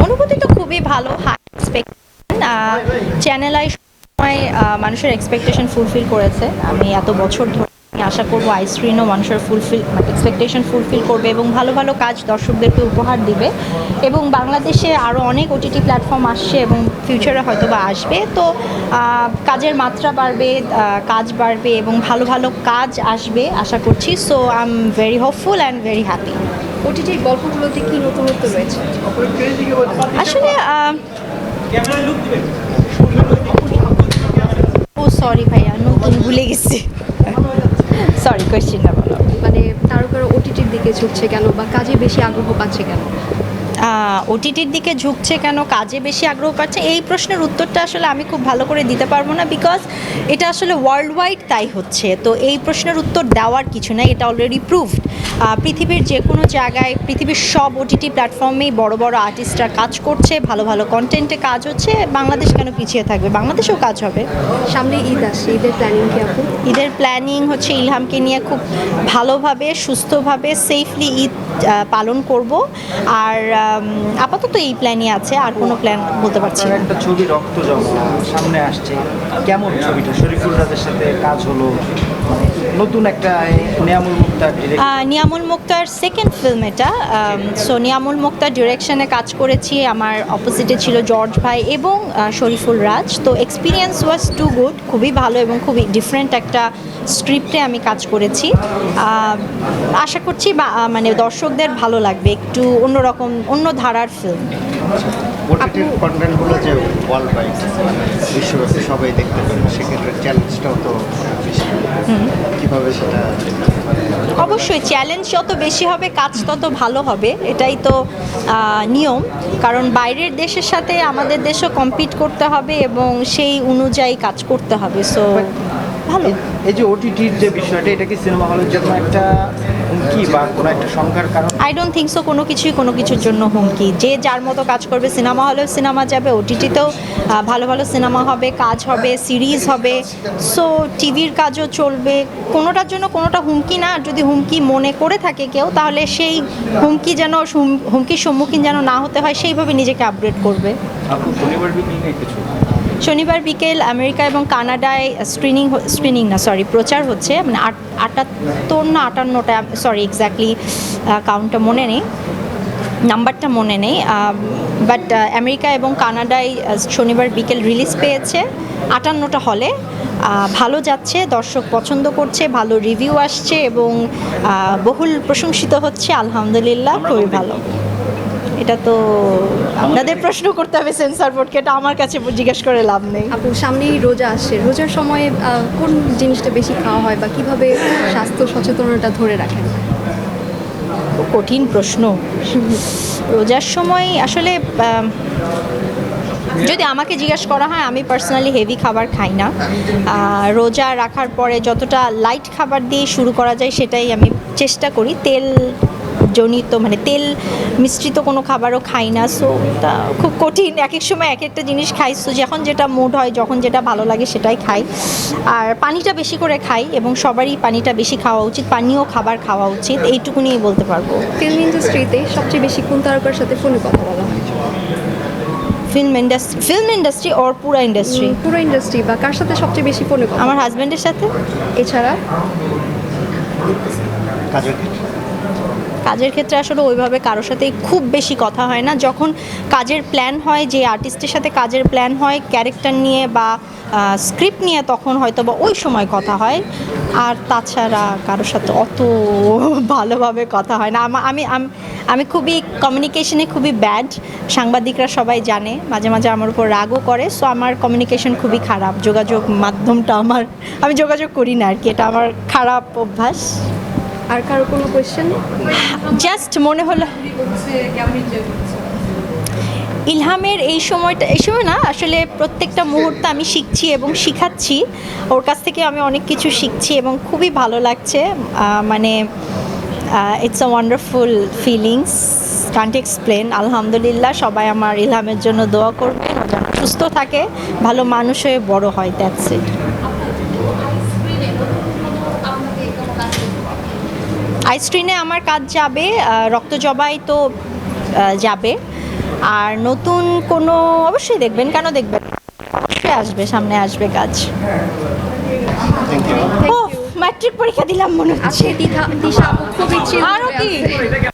অনুভূতি তো খুবই ভালো, হাই এক্সপেকটেশন। চ্যানেল আই সময় মানুষের এক্সপেকটেশন ফুলফিল করেছে। আমি এত বছর ধরে আমি আশা করবো আইস্ক্রিনও মানুষের এক্সপেকটেশন ফুলফিল করবে এবং ভালো ভালো কাজ দর্শকদেরকে উপহার দিবে। এবং বাংলাদেশে আরও অনেক ওটিটি প্ল্যাটফর্ম আসছে এবং ফিউচারে হয়তো বা আসবে, তো কাজের মাত্রা বাড়বে, কাজ বাড়বে এবং ভালো ভালো কাজ আসবে আশা করছি। So I am very hopeful and very happy. ওটিটির গল্পগুলোতে কি নতুনত্ব রয়েছে? আসলে ও সরি ভাইয়া, নতুন ভুলে গেছি। সরি, কোয়েশ্চেনটা বলো। মানে তারকারা ওটিটির দিকে ঝুঁকছে কেন, বা কাজে বেশি আগ্রহ পাচ্ছে কেন? ওটিটির দিকে ঝুঁকছে কেন, কাজে বেশি আগ্রহ পাচ্ছে, এই প্রশ্নের উত্তরটা আসলে আমি খুব ভালো করে দিতে পারবো না, বিকজ এটা আসলে ওয়ার্ল্ড ওয়াইড তাই হচ্ছে। তো এই প্রশ্নের উত্তর দেওয়ার কিছু নাই, এটা অলরেডি প্রুভড। পৃথিবীর যে কোনো জায়গায়, পৃথিবীর সব ওটিটি প্ল্যাটফর্মেই বড় বড় আর্টিস্টরা কাজ করছে, ভালো ভালো কন্টেন্টে কাজ হচ্ছে। বাংলাদেশ কেন পিছিয়ে থাকবে? বাংলাদেশেও কাজ হবে। সামনে ঈদ আসছে, ঈদের প্ল্যানিং কি আপু? ঈদের প্ল্যানিং হচ্ছে ইলহামকে নিয়ে খুব ভালোভাবে, সুস্থভাবে, সেফলি ঈদ পালন করব। আর আপাতত এই প্ল্যানই আছে, আর কোনো প্ল্যান বলতে পারছি না। একটা ছবি রক্ত জবা সামনে আসছে, কেমন ছবিটা? শরীফুল রাজের সাথে কাজ হলো, মানে নতুন একটা নিয়ামুল মুক্তার নিয়ামুল মুক্তার সেকেন্ড ফিল্ম এটা। সো নিয়ামুল মুক্তার ডিরেকশনে কাজ করেছি, আমার অপোজিটে ছিল জর্জ ভাই এবং শরীফুল রাজ। তো এক্সপিরিয়েন্স ওয়াজ টু গুড, খুবই ভালো এবং খুবই ডিফারেন্ট একটা স্ক্রিপ্টে আমি কাজ করেছি। আশা করছি মানে দর্শকদের ভালো লাগবে, একটু অন্যরকম, অন্য ধারার ফিল্ম। ওটিটির কন্টেন্টগুলো যে ওয়ার্ল্ড ওয়াইড বিশ্বব্যাপী সবাই দেখতে পারে, সেক্ষেত্রে চ্যালেঞ্জটাও তো বেশি। কীভাবে সেটা? অবশ্যই চ্যালেঞ্জ যত বেশি হবে কাজ তত ভালো হবে, এটাই তো নিয়ম। কারণ বাইরের দেশের সাথে আমাদের দেশও কম্পিট করতে হবে এবং সেই অনুযায়ী কাজ করতে হবে। সো ভালো। এই যে ওটিটির যে বিষয়টা, এটা কি সিনেমা হলের জন্য একটা হুমকি বা কোনো একটা সংখ্যার কারণ? আই ডোন্ট থিঙ্ক সো কোনো কিছুই কোনো কিছুর জন্য হুমকি। যে যার মতো কাজ করবে, সিনেমা হলেও সিনেমা যাবে, ওটিটিতেও ভালো ভালো সিনেমা হবে, কাজ হবে, সিরিজ হবে। সো টিভির কাজও চলবে, কোনোটার জন্য কোনোটা হুমকি না। আর যদি হুমকি মনে করে থাকে কেউ, তাহলে সেই হুমকির সম্মুখীন যেন না হতে হয়, সেইভাবে নিজেকে আপগ্রেড করবে। শনিবার বিকেল আমেরিকা এবং কানাডায় প্রচার হচ্ছে, মানে 78 না 58টা, সরি এক্স্যাক্টলি কাউন্টটা মনে নেই, নাম্বারটা মনে নেই। বাট আমেরিকা এবং কানাডায় শনিবার বিকেল রিলিজ পেয়েছে 58টা হলে। ভালো যাচ্ছে, দর্শক পছন্দ করছে, ভালো রিভিউ আসছে এবং বহুল প্রশংসিত হচ্ছে। আলহামদুলিল্লাহ, খুবই ভালো। এটা তো আপনাদের প্রশ্ন করতে হবে সেন্সর বোর্ডকে, এটা আমার কাছে জিজ্ঞেস করে লাভ নেই। আপু সামনেই রোজা আসছে, রোজার সময় কোন জিনিসটা বেশি খাওয়া হয়, বা কিভাবে স্বাস্থ্য সচেতনতা ধরে রাখেন? কঠিন প্রশ্ন। রোজার সময় আসলে যদি আমাকে জিজ্ঞাসা করা হয়, আমি পার্সোনালি হেভি খাবার খাই না। রোজা রাখার পরে যতটা লাইট খাবার দিয়ে শুরু করা যায় সেটাই আমি চেষ্টা করি। তেল জনিত, মানে তেল মিশ্রিত কোনো খাবারও খাই না। সো তা খুব কঠিন, এক এক সময় এক একটা জিনিস খাই। সো যখন যেটা মুড হয়, যখন যেটা ভালো লাগে সেটাই খাই। আর পানিটা বেশি করে খাই এবং সবারই পানিটা বেশি খাওয়া উচিত, পানীয় খাবার খাওয়া উচিত, এইটুকুনি বলতে পারবো। ফিল্ম ইন্ডাস্ট্রিতে সবচেয়ে বেশি কোন তারকার সাথে ফোনে কথা বলা হয়? ফিল্ম ইন্ডাস্ট্রি ওর পুরো ইন্ডাস্ট্রি? পুরো ইন্ডাস্ট্রি, বা কার সাথে সবচেয়ে বেশি ফোনে কথা? আমার হাজব্যান্ডের সাথে। এছাড়া কাজের ক্ষেত্রে? কাজের ক্ষেত্রে আসলে ওইভাবে কারোর সাথেই খুব বেশি কথা হয় না। যখন কাজের প্ল্যান হয়, যে আর্টিস্টের সাথে কাজের প্ল্যান হয় ক্যারেক্টার নিয়ে বা স্ক্রিপ্ট নিয়ে, তখন হয়তো বা ওই সময় কথা হয়। আর তাছাড়া কারোর সাথে অত ভালোভাবে কথা হয় না। আমি খুবই কমিউনিকেশনে খুবই ব্যাড, সাংবাদিকরা সবাই জানে, মাঝে মাঝে আমার উপর রাগও করে। সো আমার কমিউনিকেশন খুবই খারাপ, যোগাযোগ মাধ্যমটা আমি যোগাযোগ করি না আর কি, এটা আমার খারাপ অভ্যাস। আর কারো কোনো কোয়েশ্চেন? জাস্ট মনে হলো ইলহামের এই সময় না, আসলে প্রত্যেকটা মুহূর্তে আমি শিখছি এবং শিখাচ্ছি, ওর কাছ থেকে আমি অনেক কিছু শিখছি এবং খুবই ভালো লাগছে। মানে it's a wonderful feelings, Kant explain. আলহামদুলিল্লাহ, সবাই আমার ইলহামের জন্য দোয়া করবে, ও যেন সুস্থ থাকে, ভালো মানুষ হয়ে বড় হয়। That's it. আইস্ক্রিনে আমার কাজ যাবে, রক্ত জবাই তো যাবে, আর নতুন কোনো অবশ্যই দেখবেন, কেন দেখবেন, অবশ্যই আসবে, সামনে আসবে কাজ। Thank you. ও ম্যাট্রিক পরীক্ষা দিলাম মনে হচ্ছে। আজকে তিশা আপু খুবই chill আরো হয়ে কি আছে।